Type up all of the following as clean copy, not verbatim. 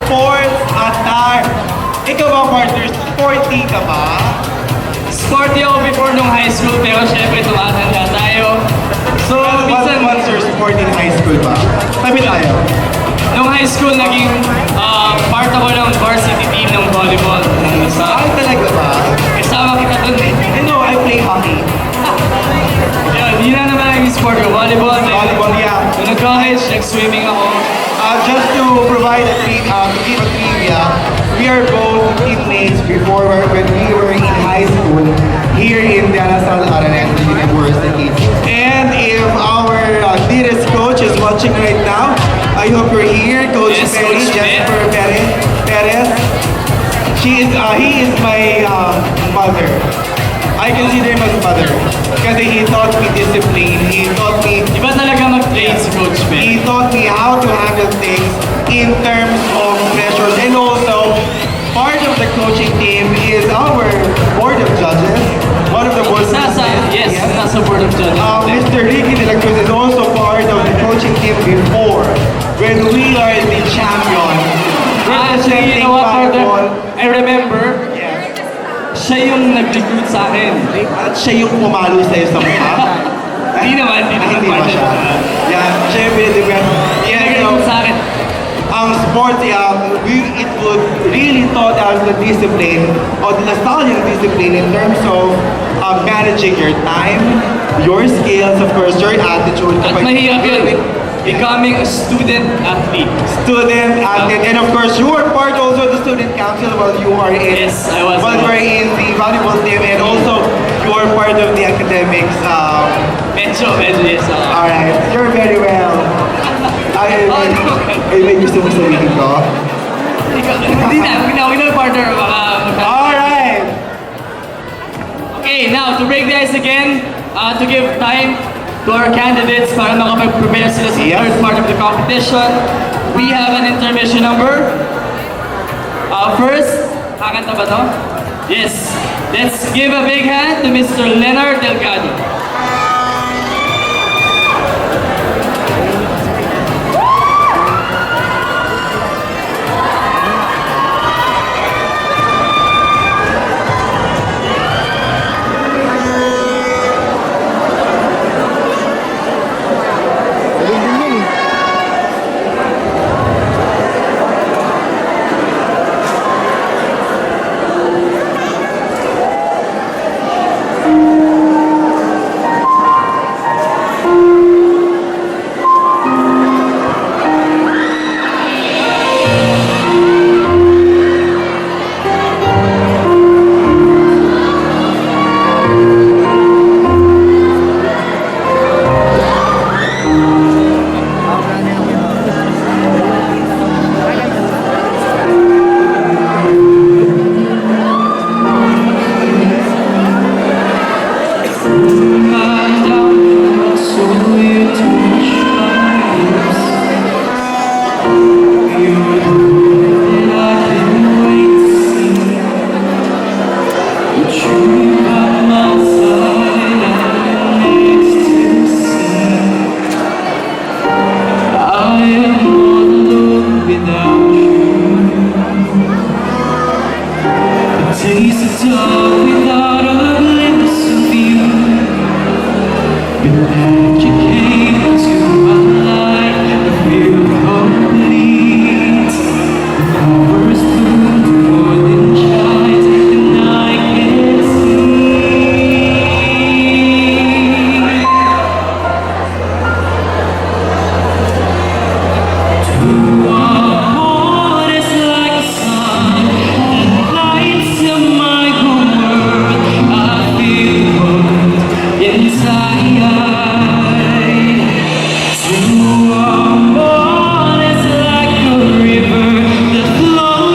sports attire. Ikaw ba, partner? Sporty ka ba? Sporty ako before nung high school, pero syempre tumatanda tayo. So, minsan, What's your sport in high school ba? Tabi tayo. nung high school, naging part ako ng varsity team ng volleyball. Ay, talaga ba? Kasama kita dun eh. I know, I play hockey. Yun na naman ang sport ko, volleyball. Volleyball, yeah. Nung nag-college, nag-swimming ako. Just to provide to give a trivia, we are both teammates before when we were in high school here in DLSAU University. And if our dearest coach is watching right now, I hope you're here, Coach Yes, Perry, Coach Jennifer Perez. He is my mother. I consider him as mother because he taught me discipline. He taught me Iba talaga mag-play si Coach Ben. He taught me how to handle things in terms of pressures. And also, part of the coaching team is our board of judges. One of the board of judges. Yes, nasa board of judges. Mr. Ricky De La Cruz is also part of the coaching team before when we are the champion. Actually, you know what, partner? I remember, Yeah. siya yung nag-recruit sa akin. At siya yung pumalo sa'yo sa mukha. Hindi naman, Hindi ba siya? Yeah, siya yung pinag-develop. Yeah, Nag-recruit sa akin. Ang sports, it would really taught us the discipline or the nostalgic discipline in terms of managing your time, your skills, of course, your attitude. At mahirap yun, becoming a student athlete. Student athlete, and of course, you are part also of the student council while you are in. Yes, I was. While you are in the volleyball team, and also you are part of the academics. Medyo, yes. Alright, you're very well. May gusto mong sabihin ko? Hindi na, partner. Alright! Okay, now, to break the ice again, to give time to our candidates para makapag-prepare sila sa Yes. third part of the competition, we have an intermission number. First, kakanta ba to? Yes. Let's give a big hand to Mr. Leonard Delgado. Flow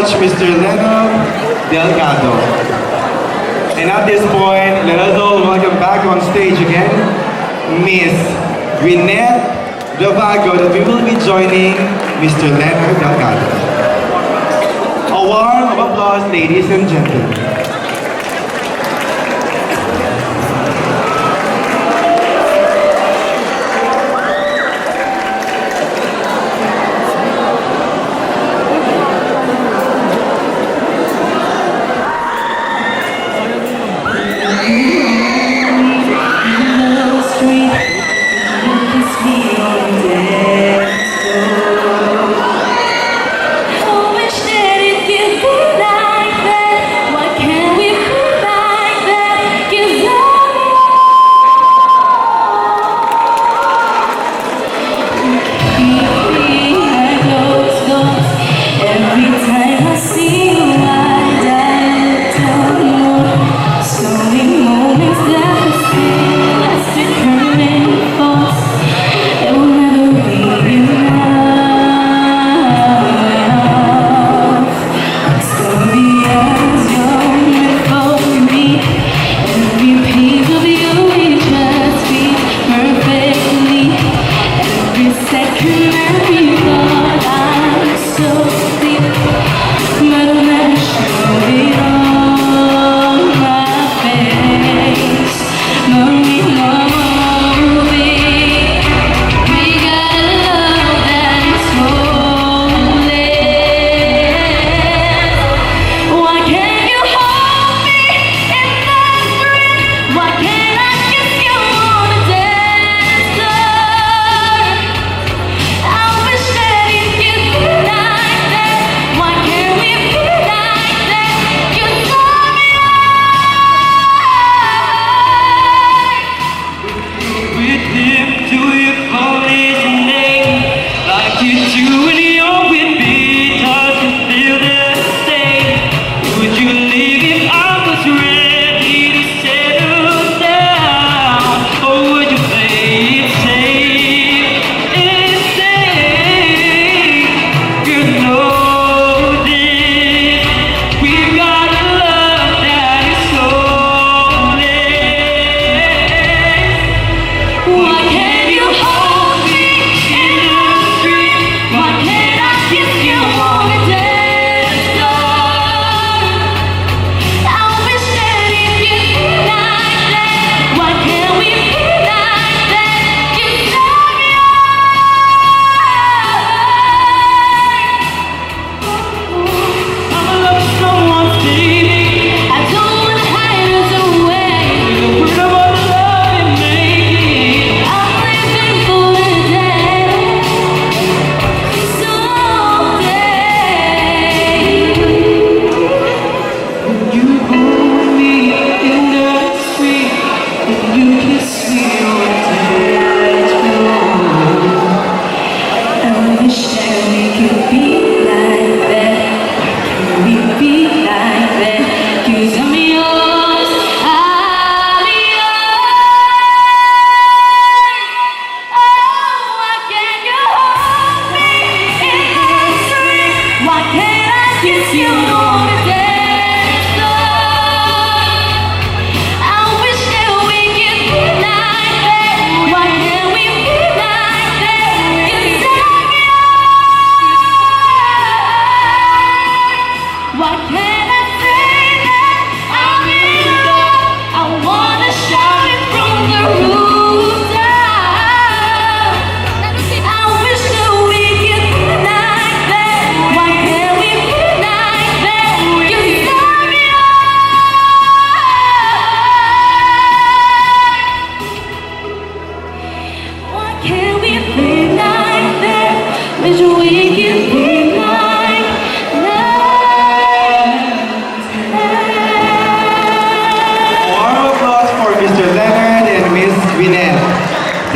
much, Mr. Leonard Delgado. And at this point, let us all welcome back on stage again, Miss Gwyneth Delvago, that we will be joining Mr. Leonard Delgado. A warm of applause, ladies and gentlemen.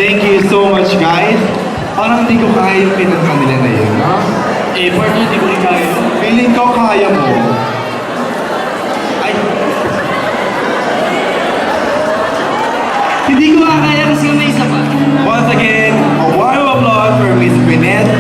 Thank you so much, guys. Parang hindi ko kaya yung pinaka nila na yun, no? Eh, part 2, hindi ko rin kaya. Feeling ko kaya mo. Ay. Hindi ko kaya kasi may isa pa. Once again, a warm applause for Miss Gwyneth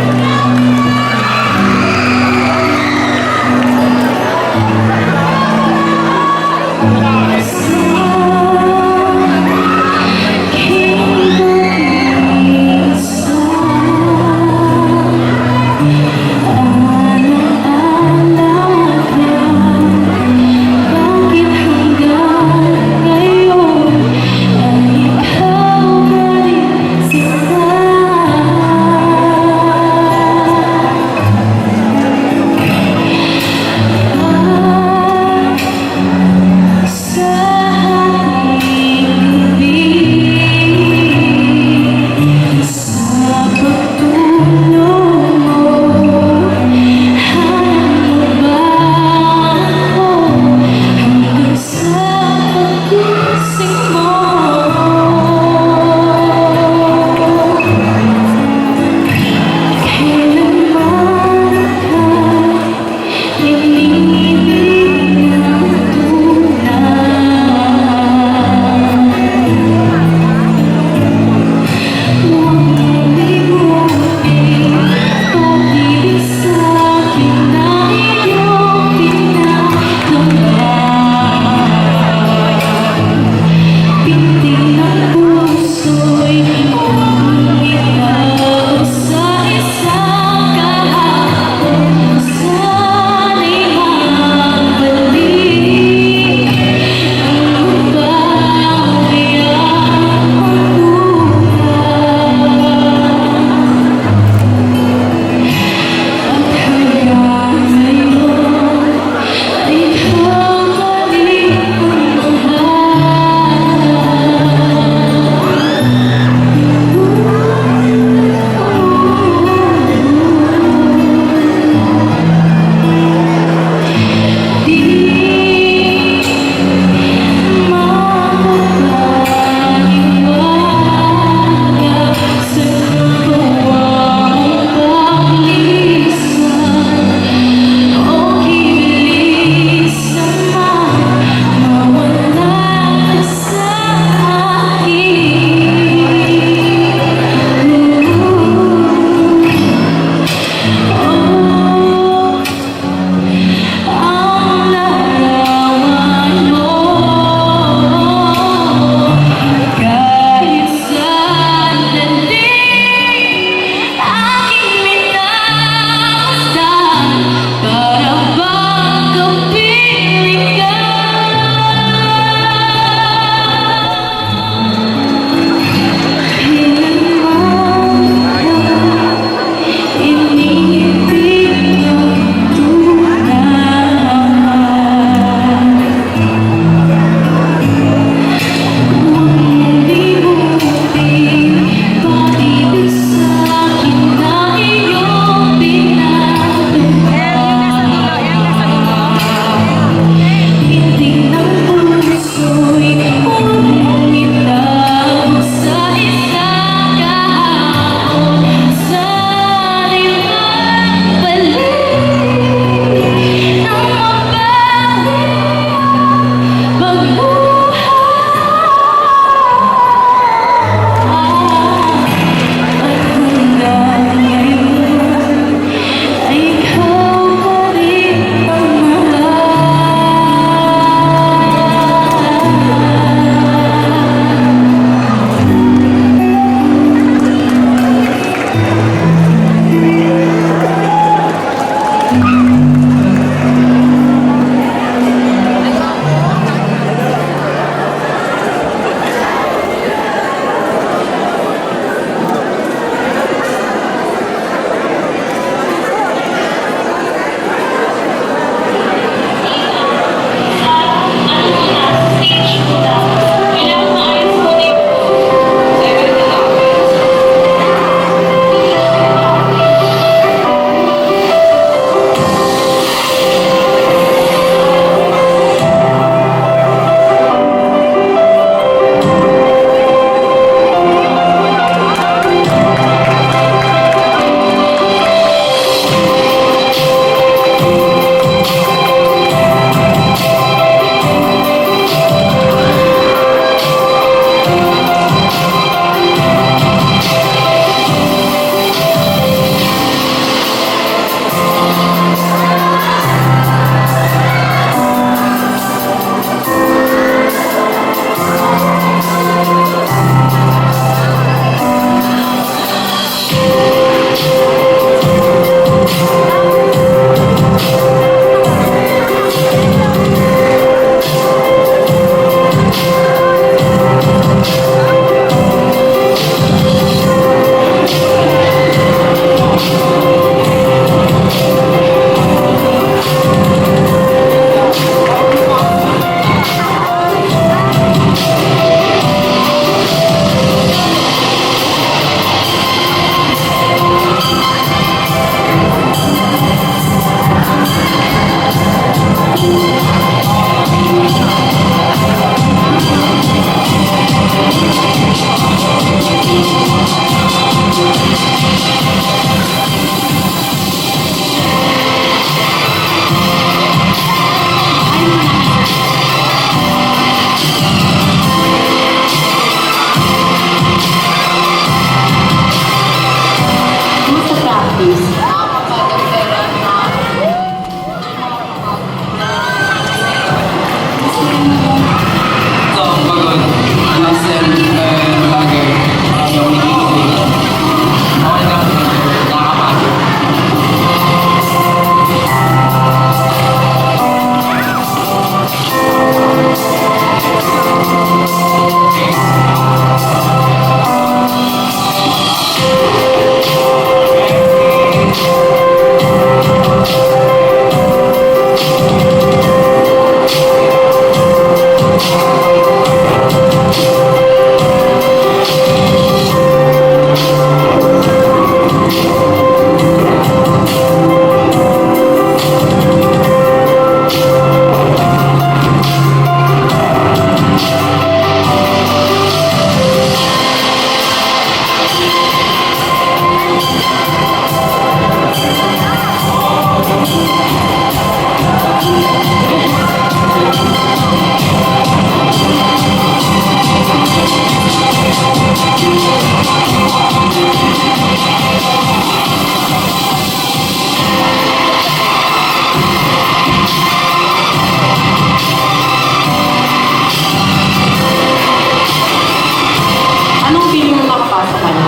Anong feeling mo nakapasok ka na?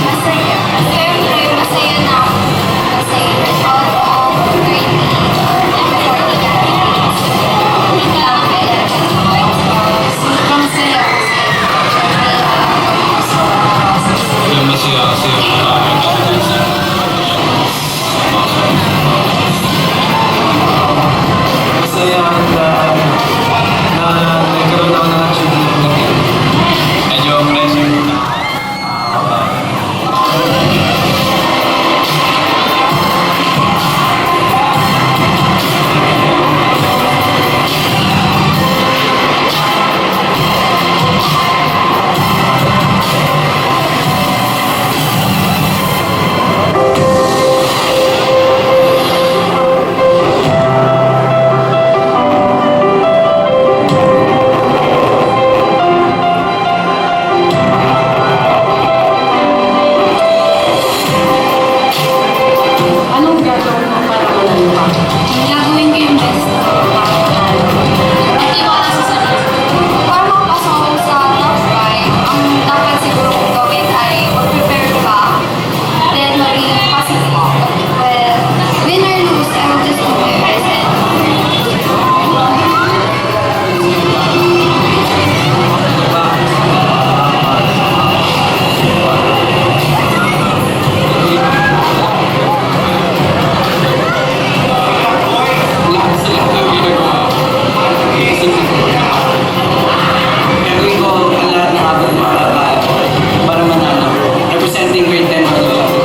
Masaya. Siyempre, masaya na ako. Kasi out of 30 and 40 candidates, hindi lang kaya sobrang saya kasi syempre, gusto Yung masaya kasi maraming candidates na masaya na nagkaroon ako ng achievement na yun. Medyo pressure na. Anong gagawin mo para manalo ka? gagawin ko yung best ko para hindi ko alam sa sarili. Para makapasok ako sa top 5, ang dapat siguro kong gawin ay mag-prepare ka, then maging positive. Well, win or lose, I will just do my best and Lahat sa lahat ng ginagawa ko. Iisip ko. Gagawin ko ang lahat ng aking makakaya ko para manalo. Representing grade 10 mga lalaki.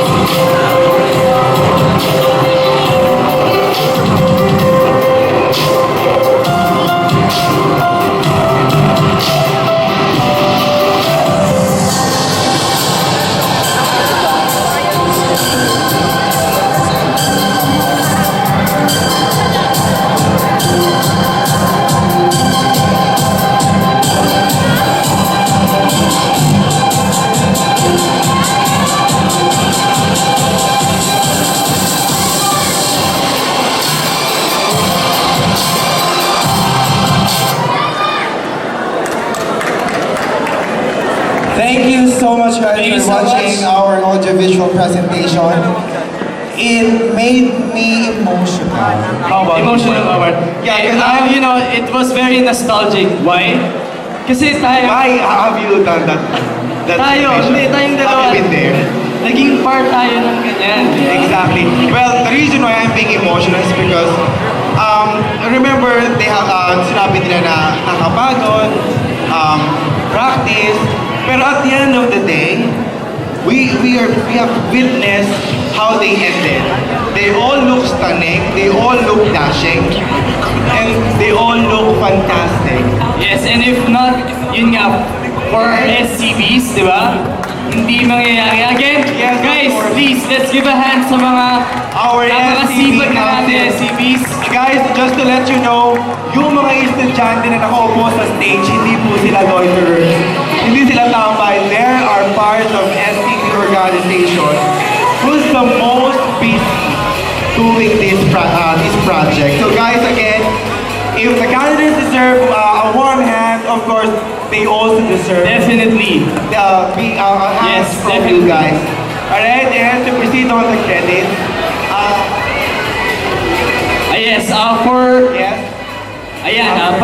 Thank you so much guys Thank you for so watching much. our audiovisual presentation. It made me emotional. How about you? Emotional moment. Yeah, And, you know, it was very nostalgic. Why? Kasi tayo, Why have you done that? tayo, situation? hindi tayong dalawa. Have you been there? Naging part tayo ng ganyan. di ba? Exactly. Well, the reason why I'm being emotional is because remember they have sinabi nila na nakapagod, practice, pero at the end of the day, we have witnessed how they ended. They all look stunning, they all look dashing, and they all look fantastic. Yes, and if not, yun nga, for our SCBs, di ba? Hindi mangyayari. Again, Yes, of guys, course. please, let's give a hand sa mga Our napakasipag na natin council. SCBs. Guys, just to let you know, yung mga estudyante na nakaupo sa stage, hindi po sila loiterers. Hindi sila tambay. There are parts of STB organization who's the most busy doing this project. So guys, again, if the candidates deserve a warm hand, of course, they also deserve Definitely. a hand Yes, from definitely. you guys. Alright, and to proceed on the credit, Yes, for, yes, ayan,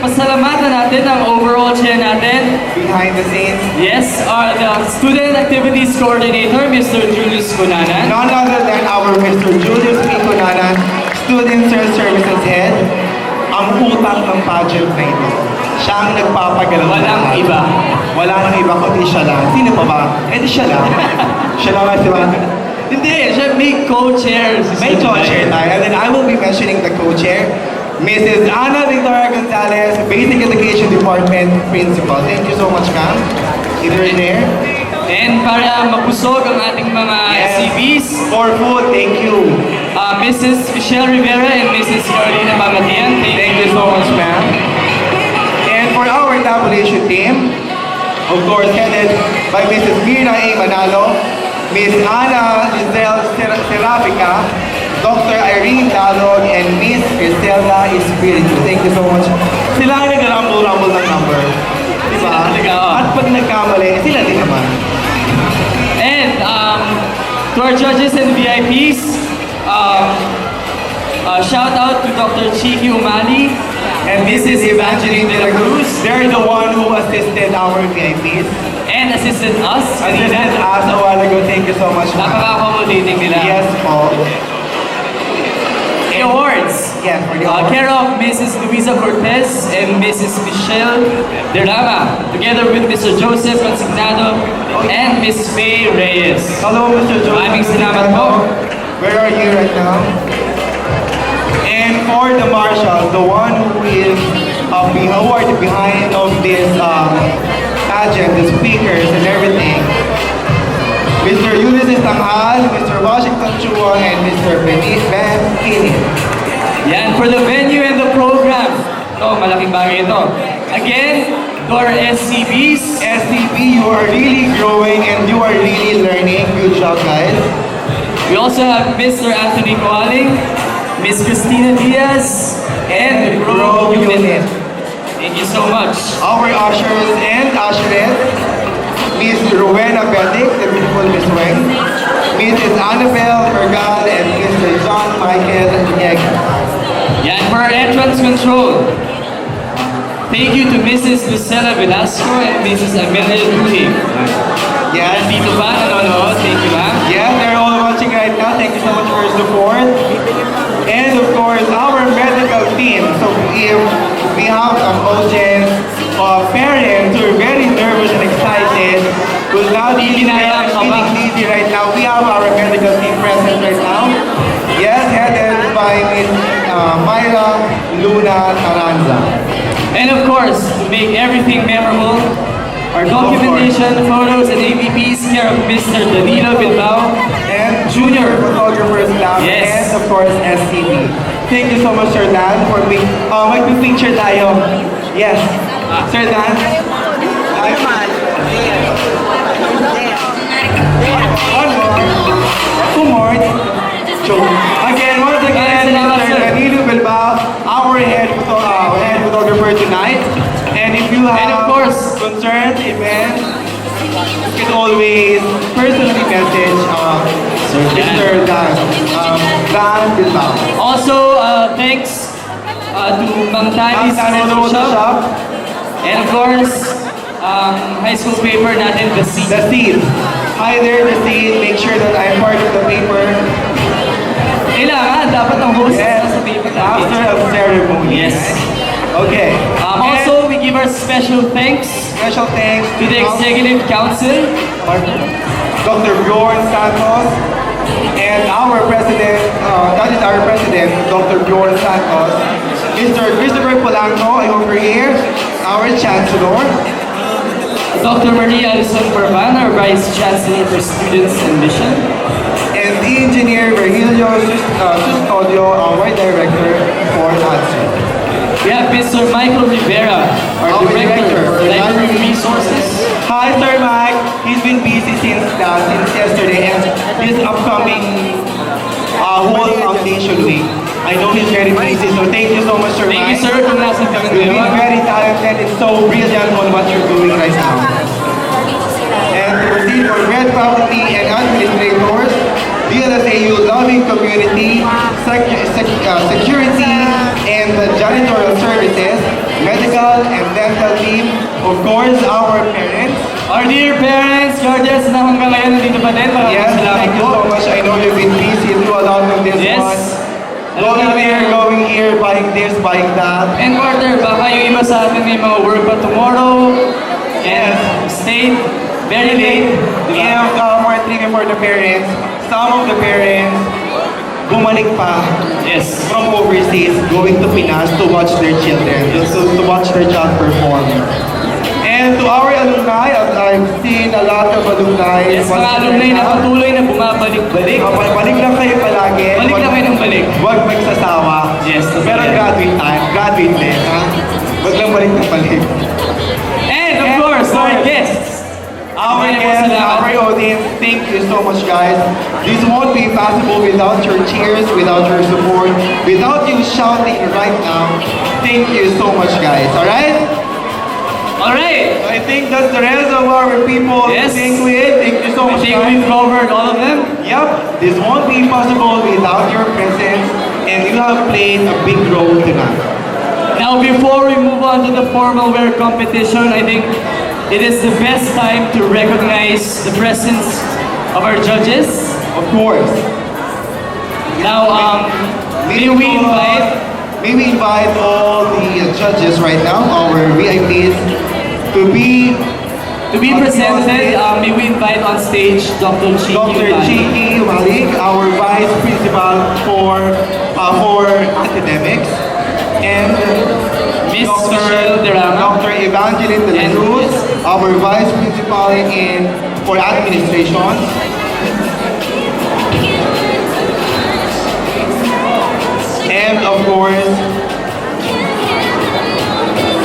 pasalamatan natin ang overall chair natin. behind the scenes, Yes, the Student Activities Coordinator, Mr. Julius Cunanan. none other than our Mr. Julius P. Cunanan, Student Services Head, ang utak ng pageant na ito. Siya ang nagpapagalaw. Walang iba. Wala nang iba kundi siya lang. Sino pa ba? Eh di siya lang. Siya lang di ba? Hindi, siya may co-chair. May co-chair tayo. And then I will be mentioning the co-chair, Mrs. Ana Victoria Gonzalez, Basic Education Department Principal. Thank you so much, ma'am. If you're there. And para mabusog ang ating mga SCBs, For food, thank you. Mrs. Michelle Rivera and Mrs. Carolina Mamatian, Thank you so much, ma'am. And for our tabulation team, of course, headed by Mrs. Mirna A. Manalo, Miss Ana Giselle Serafica, Dr. Irene Dalog, and Miss Griselda Espiritu. Thank you so much. Sila ang nag-rumble-rumble ng number. Diba? Talaga, oh. At pag nagkamali, sila din naman. And to our judges and VIPs, shout out to Dr. Chiki Umali And this is Evangeline de la Cruz. They're the one who assisted our VIPs. and assisted us. Assisted us a while ago. Thank you so much. ma'am. Napaka-accommodating nila. Yes po. The awards. Yes, for the awards. Care of Mrs. Luisa Cortez and Mrs. Michelle Derrama, together with Mr. Joseph Consignado and Miss Faye Reyes. Hello, Mr. Joe. Maraming salamat po. Where are you right now? And for the marshal, the one who is behind of this pageant, the speakers and everything, Mr. Ulysses Tanghal, Mr. Washington Chua, and Mr. Ben Kini. Yan, for the venue and the program. Ito, malaking bagay ito. Again, to our SCBs, SCB, you are really growing and you are really learning. Good job, guys. we also have Mr. Anthony Coaling, Miss Christina Diaz, and the Pro Unit. Thank you so much. Our ushers and usherettes, Miss Rowena Betic, the beautiful Miss Weng, Mrs. Annabelle Bergal, and Mr. John Michael Yega. Yan, for our entrance control. Thank you to Mrs. Lucella Velasco and Mrs. Amelia Duhig. Yes, Dito ba nanonood? Thank you, ma'am. yes, they're all watching right now. Thank you so much for your support. And of course, our medical team. So if we have some audience of parents who are very nervous and excited, who's now feeling dizzy right now, we have our medical team present right now. Yes, headed by Ms. Myra Luna Taranza. And of course, to make everything memorable, our documentation, photos, and AVPs care of Mr. Danilo Bilbao And Junior. Photographers Lab, Yes. and of course SCB. Thank you so much, Sir Dan, for being, mag-picture tayo. Yes, Sir Dan. One more. Two more. Again, once again, Salamat, Mr. sir. Danilo Bilbao, our head photographer tonight. And if you And of have course, concerns, events, you can always personally message Mr. Dan Bilbao. also thanks to Mang Tani's Photo Shop. And of course, high school paper natin, The Seed. The seed. Hi there, the seed. Make sure that I'm part of the paper. Kailangan, dapat ang host Yes, sa paper after natin. the ceremony. Yes. Okay. And Also, we give our special thanks special thanks to the Executive Council, Dr. Bjorn Santos, and our president, that is our president, Dr. Bjorn Santos, Mr. Christopher Polanco, I hope you're here, our chancellor, Dr. Maria Alison Barban, our Vice Chancellor for Students and Mission, and the engineer Virgilio Custodio, our director for ADSO. we have Mr. Michael Rivera, our Our Director for Director. Library Resources, Hi, Sir Mike. He's been busy since yesterday and this upcoming whole foundation week. I know he's very busy, so thank you so much, Sir Thank you, Mike. sir, kung nasan kami You've been ngayon. very talented and so brilliant on what you're doing right now. And to proceed for Red Faculty and Administrators, DLSAU Loving Community, Security, and the Janitorial Services, Medical and Dental Team, of course, our parents. Our dear parents, guardians na hanggang ngayon nandito pa din. Maraming Yes, salamat thank you po. so much. I know you've been busy through a lot of this Yes. one. Going there, going here, buying this, buying that. And partner, baka yung iba sa atin may mga work pa tomorrow and stay very late. And more thing for the parents, some of the parents bumalik pa Yes. from overseas, going to Pinas to watch their children, to watch their child perform. And to our alumni, I've seen a lot of alumni. Yes, mga alumni na patuloy na bumabalik-balik. Balik lang kayo palagi. Balik lang kayo ng balik. Huwag magsasawa. Yes, Pero graduate time, graduate din, ha? Huwag lang balik ng balik. And of course, our guests. Our Maraming guests, salamat. our audience, thank you so much, guys. This won't be possible without your cheers, without your support, without you shouting right now. Thank you so much, guys. All right? Alright. I think that's the rest of our people. Yes. Thank you so I much. think guys. we've covered all of them. Yep, this won't be possible without your presence, and you have played a big role tonight. Now, before we move on to the formal wear competition, I think it is the best time to recognize the presence of our judges. Of course. Now, may we invite all the judges right now, our VIPs, to be presented. May we invite on stage Dr. Chiki Dr. Umali. Chiki Malik, our Vice Principal for Academics, and Miss Michelle Derama. Dr. Evangeline De La And Cruz, our Vice Principal for Administration. And of course,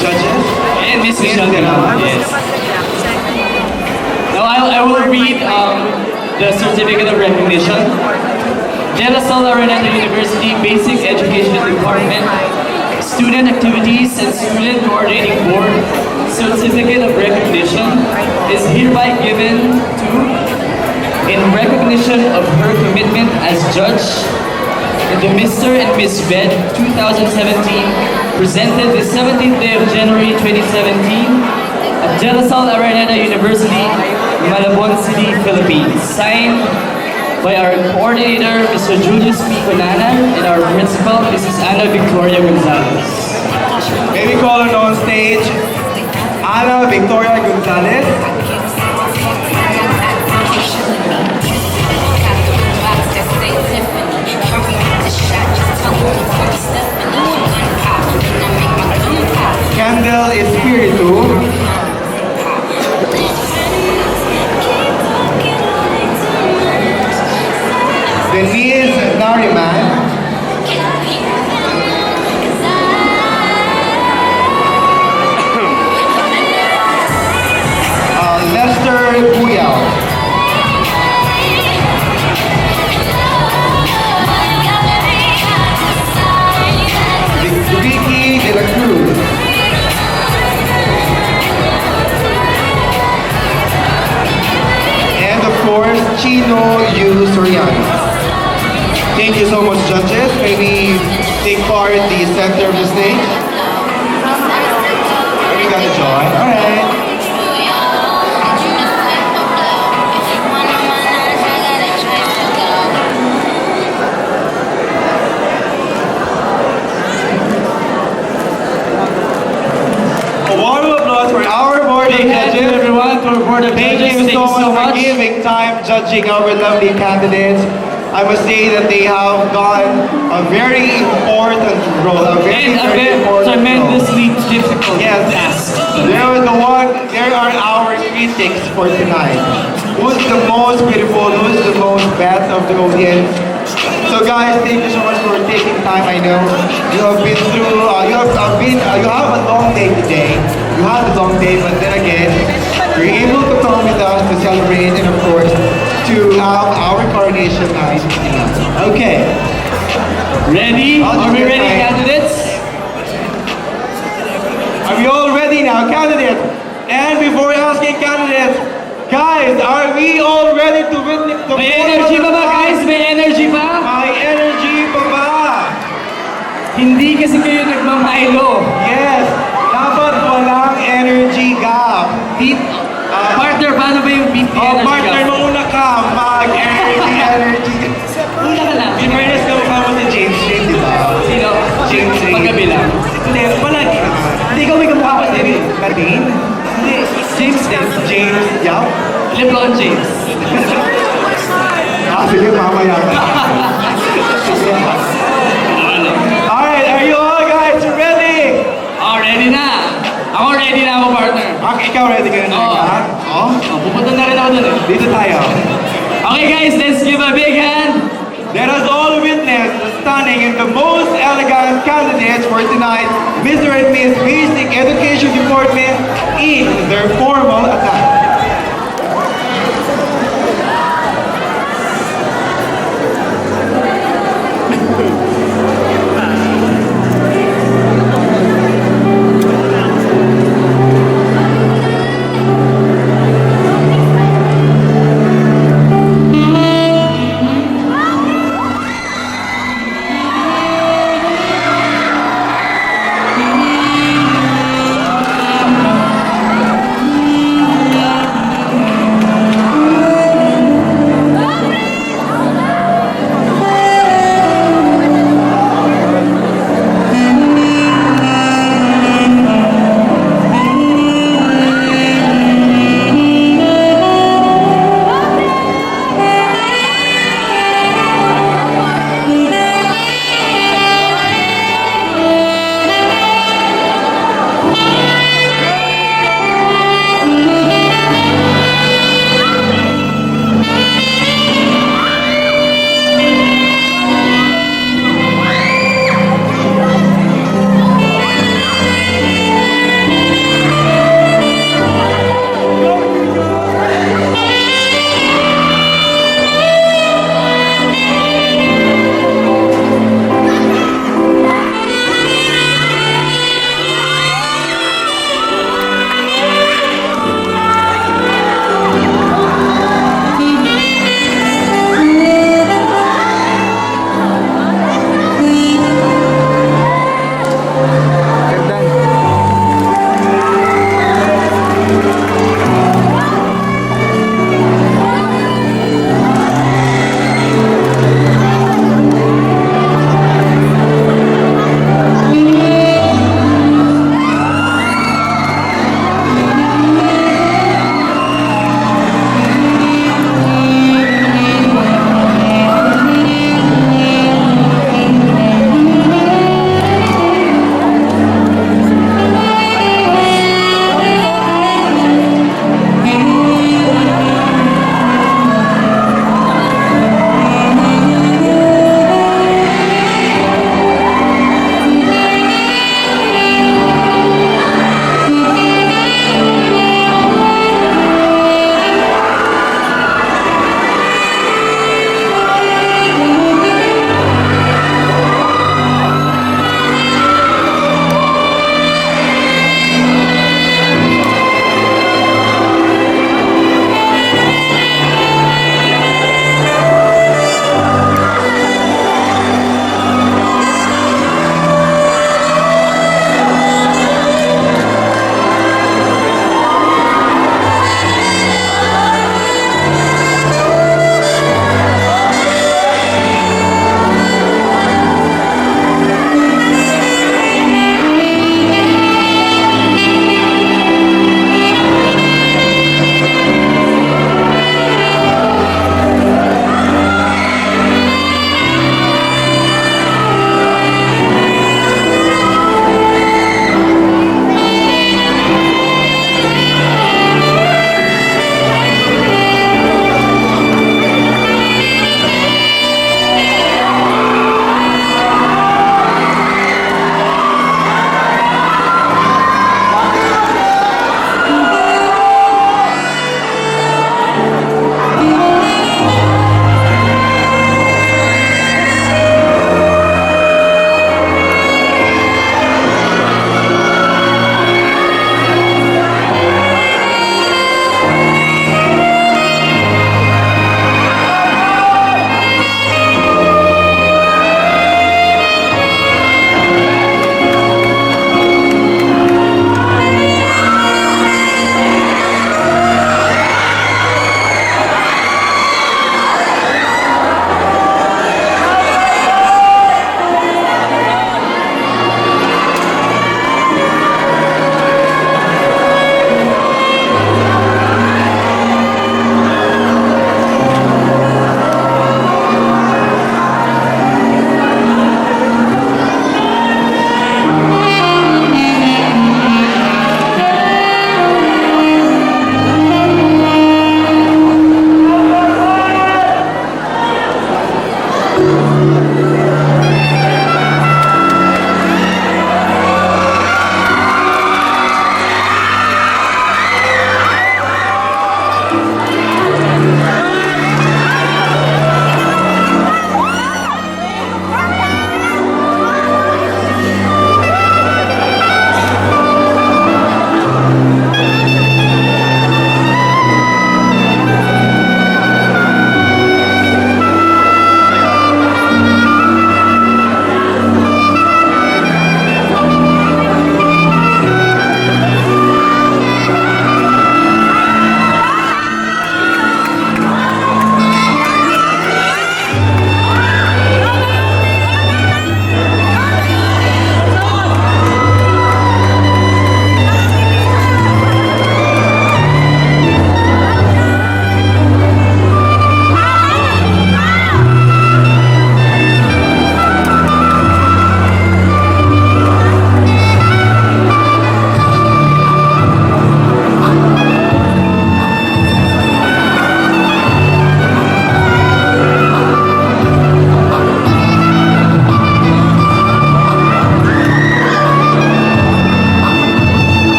judges. And Miss Michelle Derama. Yes. Now, I will read the certificate of recognition. DLSAU University Basic Education Department Student Activities and Student Coordinating Board Certificate of Recognition is hereby given to, in recognition of her commitment as judge in the Mr. and Miss Bed 2017, presented the 17th day of January 2017 at DLSAU University, Malabon City, Philippines. Signed by our coordinator, Mr. Julius P. Conana, and our principal, Mrs. Ana Victoria Gonzalez. May we call on stage Ana Victoria Gonzalez. Candle Espiritu. Denise Nariman. Lester Puyal. Vicky De La Cruz. And of course, Chino Yu Soriano. Thank you so much, judges. May we take part in the center of the stage? We got the joy. All right. A warm applause for our board of Big hand to judges. everyone, to our board of Thank judges. you so much for giving time judging our lovely candidates. I must say that they have done a very important role, a very, And a very very important role. tremendously difficult Yes, task. there are our critics for tonight. Who's the most beautiful, who's the most best of the audience? So guys, thank you so much for taking time. I know you have been through, you have a long day today. You had a long day, but then again, you're able to come with us to celebrate and of course, to have our coronation night. Okay. Ready? Are we ready, candidates? Are we all ready now, candidates? And before asking candidates, guys, are we all ready to witness the May energy pa ba, guys? May energy pa? May energy pa ba? Hindi kasi kayo nagmamahilo. Yes, dapat walang energy gap. Partner, paano ba yung beat the energy Partner, gap? mauna ka, energy. Una ka lang. In fairness ka mukha mo si James, di ba? Sino? James Ray. Paggabi lang. Hindi, palagi ka. Hindi, ikaw may kamukha ka din. Nadine? Hindi. James din. James, yup. LeBron James. Sige, mamaya ka. Alright, are you all guys ready? Oh, ready na. Ako ready na ako, partner. Ikaw ready ka na Oo. ha? Oh? Pupunta na rin ako dun eh. Dito tayo. Okay guys, let's give a big hand. Let us all witness the stunning and the most elegant candidates for tonight, Mr. and Miss Basic Education Department in their formal attire.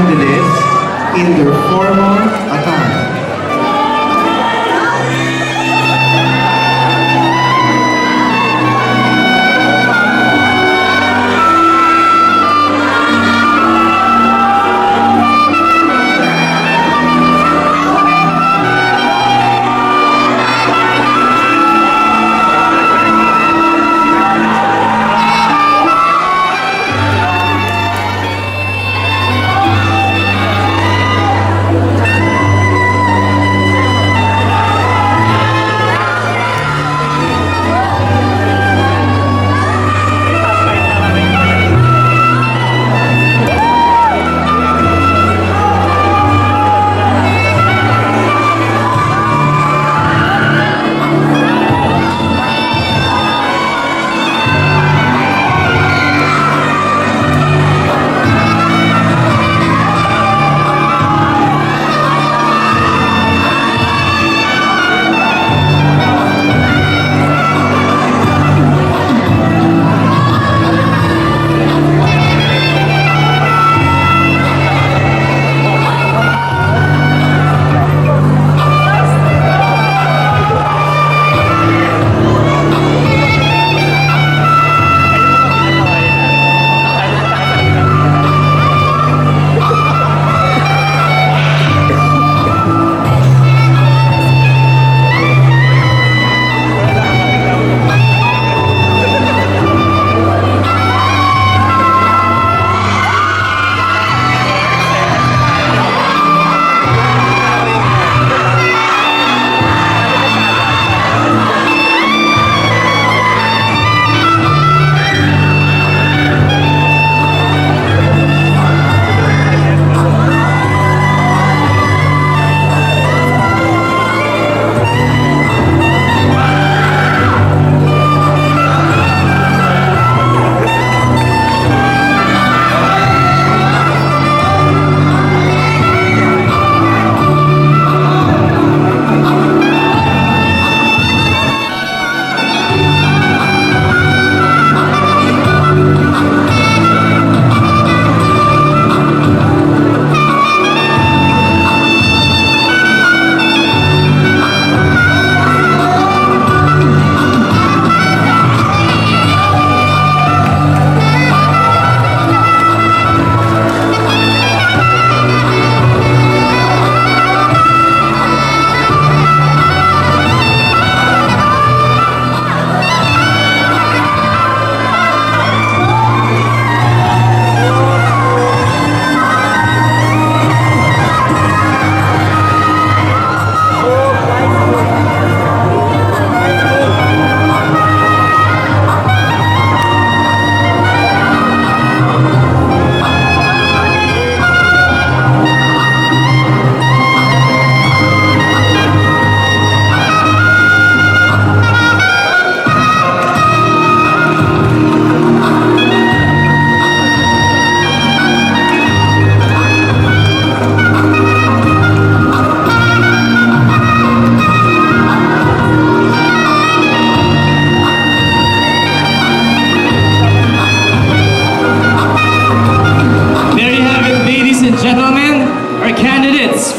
candidates in their formal attire.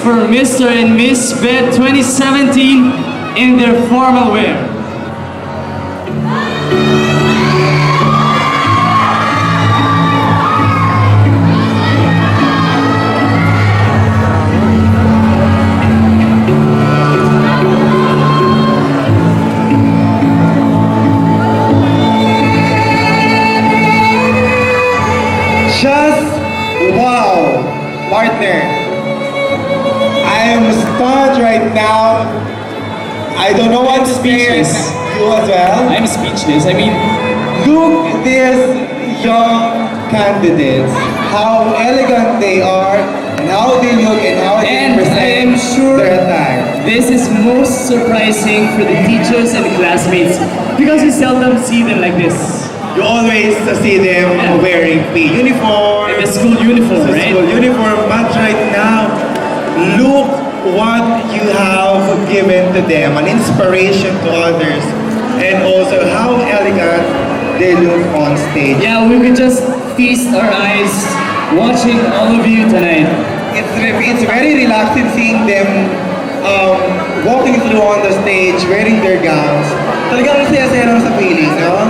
for Mr. and Miss Vet 2017 in their formal wear. Just wow, partner. I am stunned right now. I don't know what to say. Speechless. You as well. I'm speechless. I mean, Look at these young candidates. How elegant they are, and how they look, and how they and I am present sure their attire. this is most surprising for the teachers and classmates because we seldom see them like this. You always see them Yeah. wearing the uniform, In the school uniform, the right? school uniform, but right now, look what you have given to them, an inspiration to others, and also how elegant they look on stage. Yeah, we could just feast our eyes watching all of you tonight. it's very relaxing seeing them walking through on the stage, wearing their gowns. Talagang saya-saya lang sa feeling, no?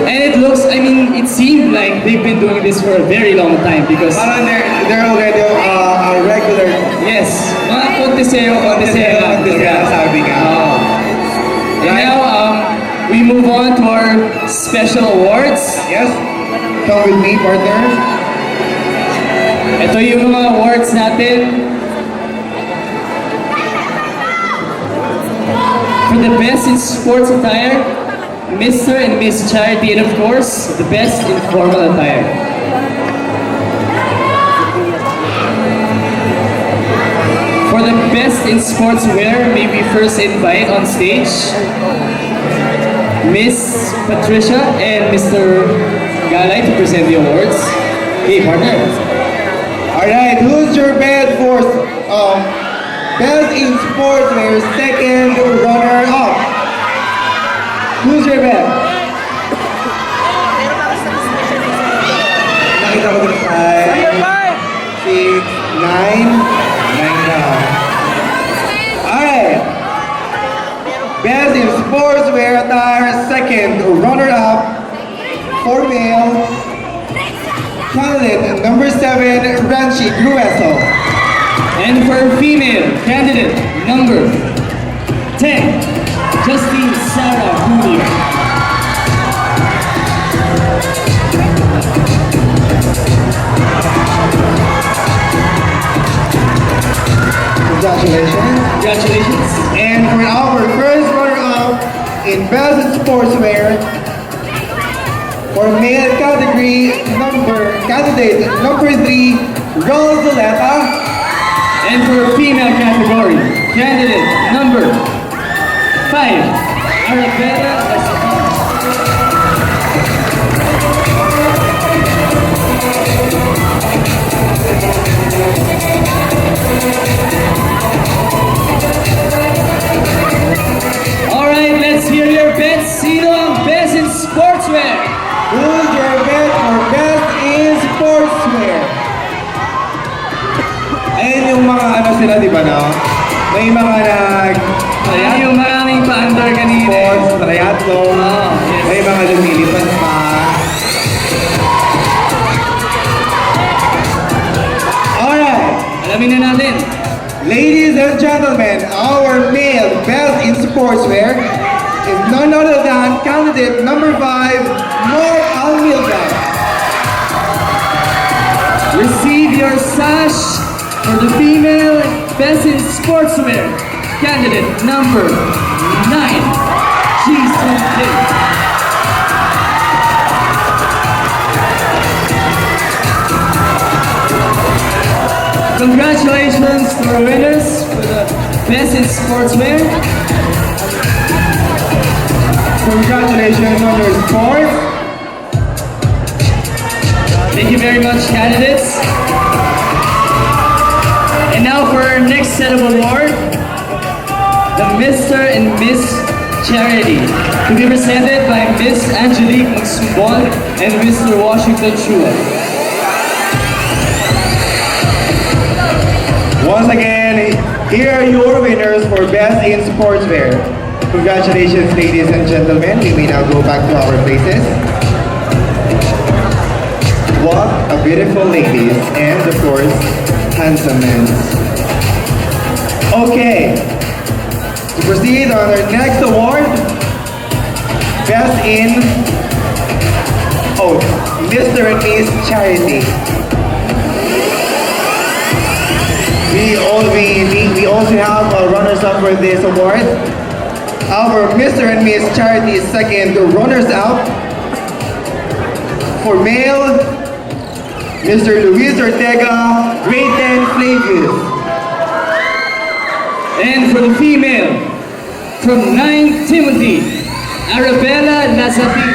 And it looks, I mean, it seemed like they've been doing this for a very long time because, Parang they're already a regular yes, mga kontesero lang. sabi nga. And now, we move on to our special awards. Yes? Come with me, partner. Ito yung mga awards natin. For the best in sports attire, Mr. and Miss Charity, and of course, the best in formal attire. For the best in sportswear, may we first invite on stage Miss Patricia and Mr. Galay to present the awards. Hey, partner. Alright, who's your best for best in sportswear second runner-up? Who's your best? Nakita ko dun 5, 6, 9. 9 now. Alright. Best in sportswear attire second runner-up for male. Candidate number 7, Ranchi Grueso. And for female candidate number 10, Justine Sarah Julio. Congratulations. Congratulations. And for our first runner-up in Best in Sportswear, for male category candidate number 3, Rosaleta. And for female category, candidate number 5, Arabella Escobar. Alright, let's hear your bets. Sino ang best in sportswear? Who's your bet for Best in Sportswear? Ayun yung mga ano sila, di ba, no? May mga Ayan yung maraming pa-under kanina. sports, triathlon, yes. may mga lumilipad pa. Alright, Alamin na natin. ladies and gentlemen, our male Best in Sportswear is none other than candidate number 5, Noor Almilda. Receive your sash for the female best in sportswear. Candidate number 9, Jason Lee. Congratulations to our winners for the best in sportswear. Congratulations on your sport. Thank you very much, candidates. And now for our next set of award, the Mr. and Miss Charity, to be presented by Miss Angelique Magsumbon and Mr. Washington Chua. Once again, here are your winners for Best in Sportswear. Congratulations, ladies and gentlemen. We may now go back to our places. What a beautiful ladies and, of course, handsome men. Okay, to proceed on our next award, Best in, Mr. and Miss Charity. We also have runners-up for this award. Our Mr. and Miss Charity second runners-up for male, Mr. Luis Ortega, grade 10 Flavius. And for the female, from 9 Timothy, Arabella Nazati.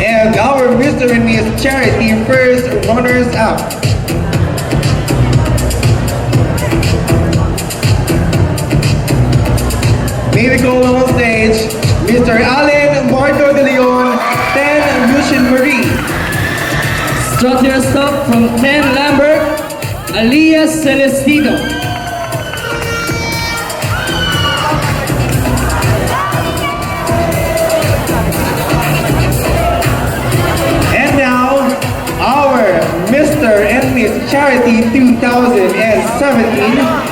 And our Mr. and Miss Charity first runners-up Mr. Allen Marco de Leon, 10 Lucien Marie. Strut your stop from 10 Lambert, Alias Celestino. And now, our Mr. and Miss Charity 2017.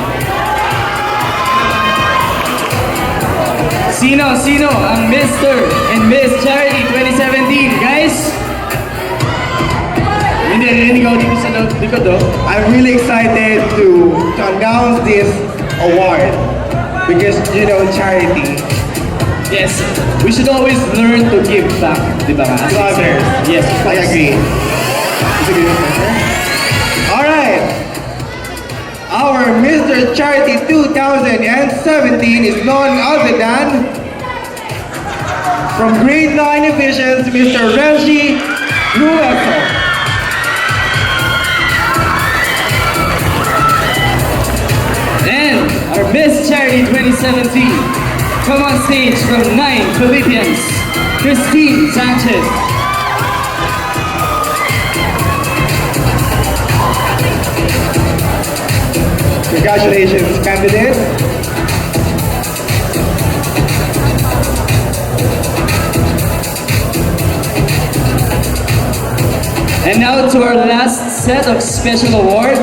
Sino ang Mr. and Miss Charity 2017, guys? Hindi, narinig ako dito sa likod, oh. I'm really excited to announce this award because you know charity Yes, we should always learn to give back, di ba? to others. Yes, I agree. All right. Our Mr. Charity 2017 is none other than from grade 9 divisions, Mr. Reggie Rueso. And our Miss Charity 2017, come on stage from 9 Philippines, Christine Sanchez. Congratulations, candidates. And now to our last set of special award.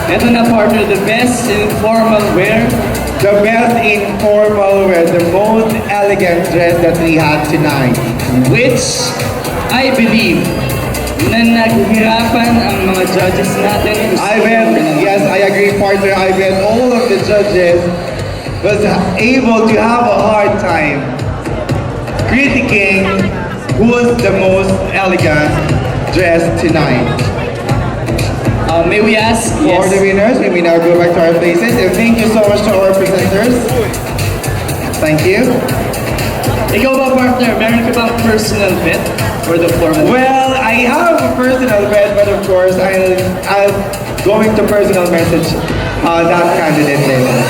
Ito na partner, the best informal wear. The best informal wear, the most elegant dress that we have tonight. Which I believe na naghihirapan ang mga judges natin. I bet, yes, I agree, partner. I bet all of the judges was able to have a hard time critiquing who's the most elegant dressed tonight. May we ask? For the winners, we may now go back to our places. And thank you so much to our presenters. Thank you. Ikaw ba partner, meron ka bang personal bet for the formal? Well, I have a personal bet, but of course, I'll going to personal message that candidate later.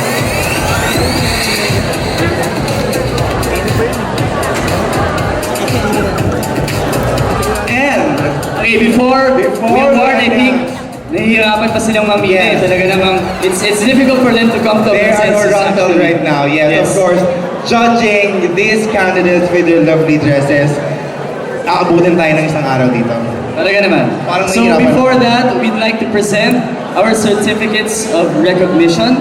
And Okay, before we award, I we- think nahihirapan pa silang mamili. Yes. Talaga namang, it's difficult for them to come to a they are consensus rattled actually. right now. Yes, of course. Judging these candidates with their lovely dresses, aabutin tayo ng isang araw dito. Talaga naman. Parang So nahihirapan. before that, we'd like to present our certificates of recognition.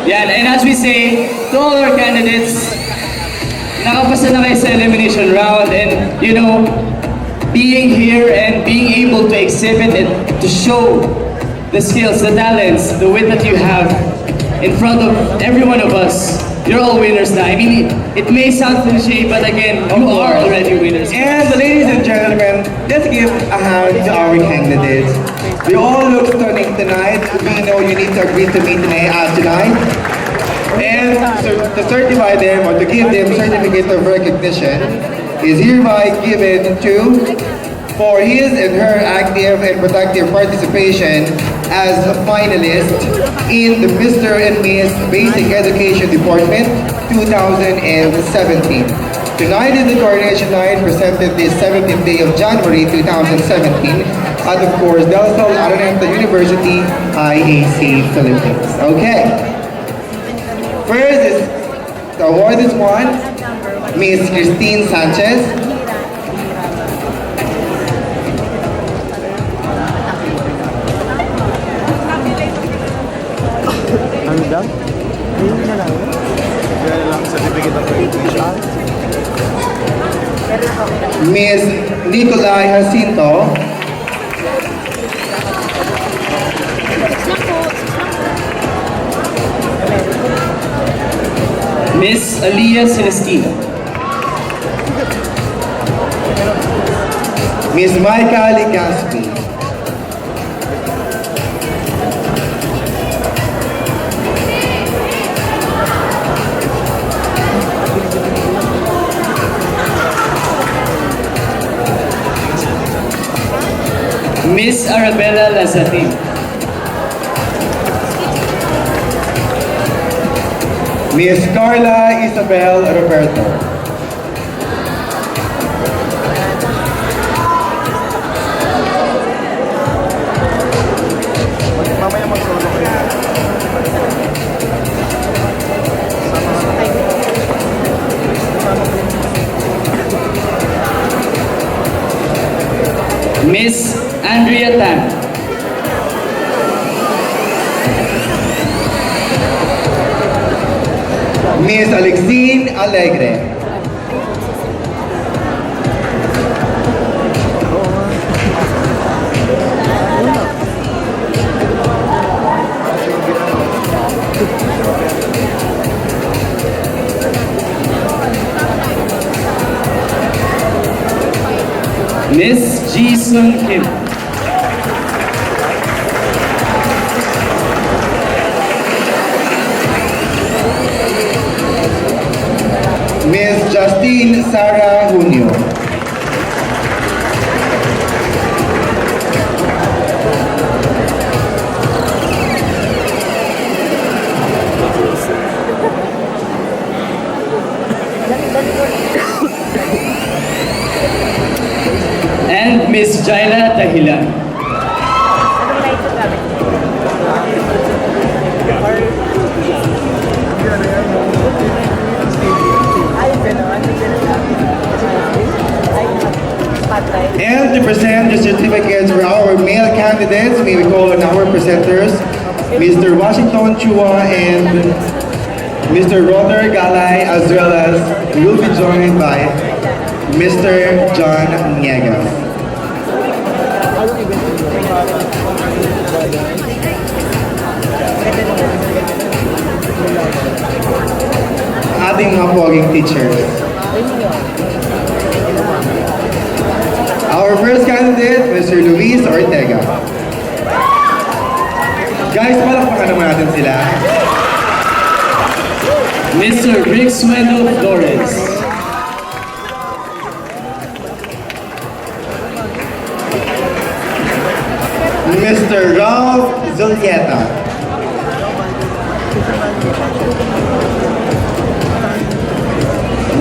Yan, and as we say, to all our candidates, nakapasa na kayo sa elimination round, and you know, being here and being able to exhibit and to show the skills, the talents, the wit that you have in front of every one of us, you're all winners now. I mean, it may sound cliche, but again, you are already winners. And ladies and gentlemen, let's give a hand to our candidates. They all look stunning tonight. We know you need to agree to meet tonight. And to certify them or to give them certificate of recognition is hereby given to for his and her active and productive participation as a finalist in the Mr. and Miss Basic Education Department 2017. Tonight is the coronation night presented this 17th day of January 2017 at of course DLSAU University IAC Philippines. Okay. First is the award is won Miss Christine Sanchez. Ano daw? Ayun na lang. Kaya lang certificate of recognition. Miss Nicolai Jacinto. Miss Alia Celestino. Miss Maika Ligaspi. Miss Arabella Lazatin. Miss Carla Isabel Roberto. Mamaya mag-solo kayo. Miss Andrea Tan. Miss Alexine Alegre. Miss Ji Sun Kim. Miss Justine Sara Junio. And Miss Jaila Tahila. And to present the certificates for our male candidates, may we call on our presenters, Mr. Washington Chua and Mr. Roder Galay, as well as we will be joined by Mr. John Niegas. Ating mga poging teachers. Our first candidate, Mr. Luis Ortega. Guys, palakpakan naman natin sila. Mr. Rick Suendo Flores. Mr. Ralph Zulieta.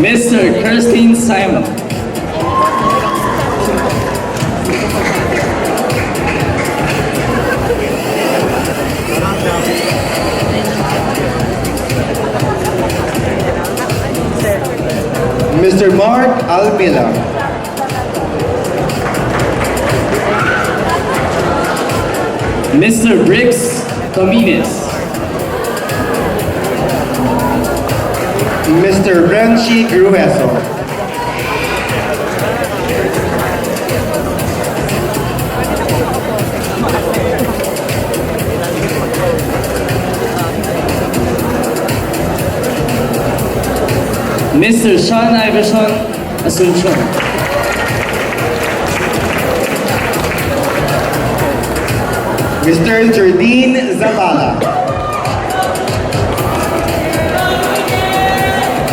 Mr. Kirsten Simon. Mr. Mark Almila. Mr. Briggs Tomines. Mr. Renchi Grueso. Mr. Sean Iverson Asuncion. Mr. Jardine Zavala.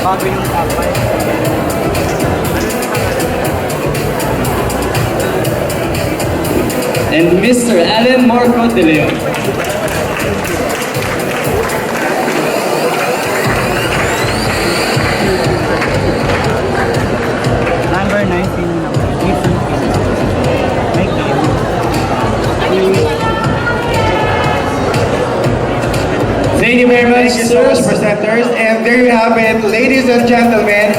Bago yung kapay. And Mr. Alan Marco De Leon. Number 19, different make game. Thank you very much, Thank you so much, sir. presenters. And there you have it, ladies and gentlemen,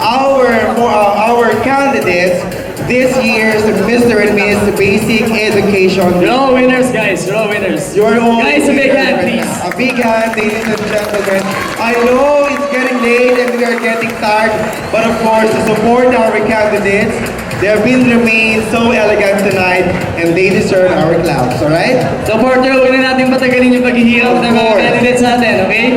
our candidates this year's Mr. and Miss Basic Education. You're all winners, guys. You're all winners. You're all Guys, a big winners hand, right please. now. A big hand, ladies and gentlemen. I know it's getting late and we are getting tired, but of course, to support our candidates, they have been remained so elegant tonight and they deserve our claps, alright? Supporter, huwag na natin patagalin yung paghihirap ng mga course. candidates natin, okay?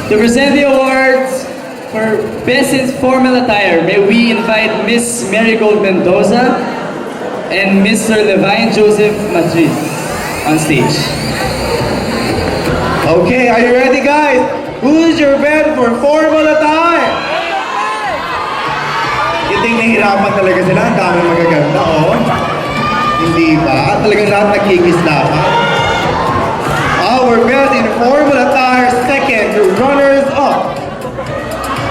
To present the awards for Best in Formal Attire, may we invite Miss Marigold Mendoza and Mr. Levine Joseph Madrid on stage. Okay, are you ready, guys? Who's your band for formal attire? Hindi nahihirapan talaga sila. Ang dami magaganda, oh. Hindi ba? Talagang lahat nagkikislapan. Our band in formal attire, second runners up.